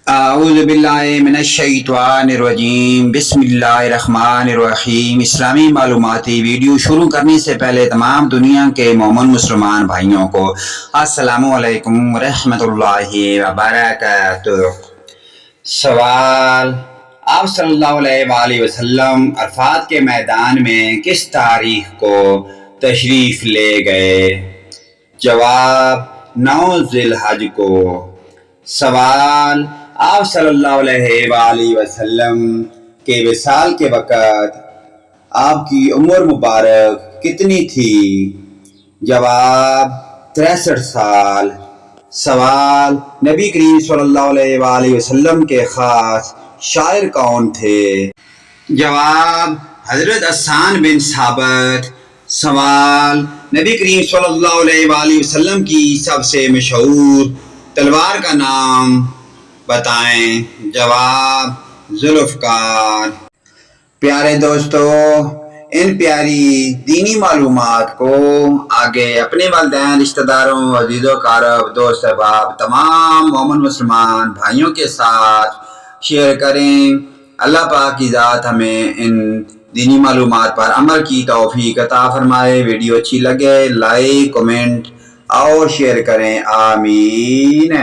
اعوذ باللہ من الشیطان الرجیم، بسم اللہ الرحمن الرحیم۔ اسلامی معلوماتی ویڈیو شروع کرنے سے پہلے تمام دنیا کے مومن مسلمان بھائیوں کو السلام علیکم ورحمۃ اللہ وبرکاتہ۔ سوال: آپ صلی اللہ علیہ وآلہ وسلم عرفات کے میدان میں کس تاریخ کو تشریف لے گئے؟ جواب: 9 ذی الحج کو۔ سوال: آپ صلی اللہ علیہ وآلہ وسلم کے وصال کے وقت آپ کی عمر مبارک کتنی تھی؟ جواب: 63 سال۔ سوال: نبی کریم صلی اللہ علیہ وآلہ وسلم کے خاص شاعر کون تھے؟ جواب: حضرت حسان بن ثابت۔ سوال: نبی کریم صلی اللہ علیہ وآلہ وسلم کی سب سے مشہور تلوار کا نام بتائیں۔ جواب: ذوالفقار۔ پیارے دوستو، ان پیاری دینی معلومات کو آگے اپنے والدین، رشتہ داروں، عزیز و اقارب، دوست احباب، تمام مومن مسلمان بھائیوں کے ساتھ شیئر کریں۔ اللہ پاک کی ذات ہمیں ان دینی معلومات پر عمل کی توفیق عطا فرمائے۔ ویڈیو اچھی لگے لائک، کمنٹ اور شیئر کریں، آمین۔